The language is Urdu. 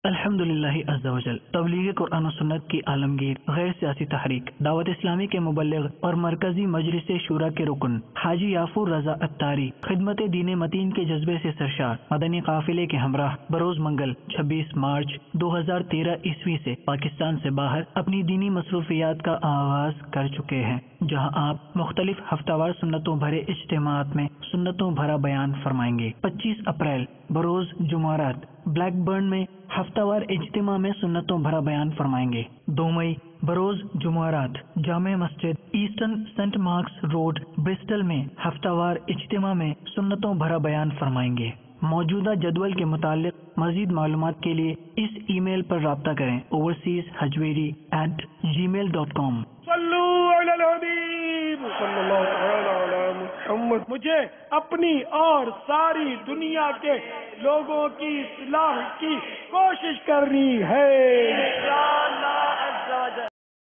الحمدللہ عز و جل تبلیغ قرآن و سنت کی عالمگیر غیر سیاسی تحریک دعوت اسلامی کے مبلغ اور مرکزی مجلس شورا کے رکن حاجی یافور رضا اتاری خدمت دین متین کے جذبے سے سرشار مدنی قافلے کے ہمراہ بروز منگل 26 مارچ 2013 عیسوی سے پاکستان سے باہر اپنی دینی مصروفیات کا آغاز کر چکے ہیں، جہاں آپ مختلف ہفتہ وار سنتوں بھرے اجتماعات میں سنتوں بھرا بیان فرمائیں گے۔ 25 اپریل بروز جمعرات بلیک برن میں ہفتہ وار اجتماع میں سنتوں بھرا بیان فرمائیں گے۔ 2 مئی بروز جمعرات جامع مسجد Eastern Saint Mark's Road Bristol میں ہفتہ وار اجتماع میں سنتوں بھرا بیان فرمائیں گے۔ موجودہ جدول کے متعلق مزید معلومات کے لیے اس ای میل پر رابطہ کریں overseashajweri@gmail.com۔ صلو علی الحبیب صلی اللہ تعالی علی محمد۔ مجھے اپنی اور ساری دنیا کے لوگوں کی اصلاح کی کوشش کرنی ہے۔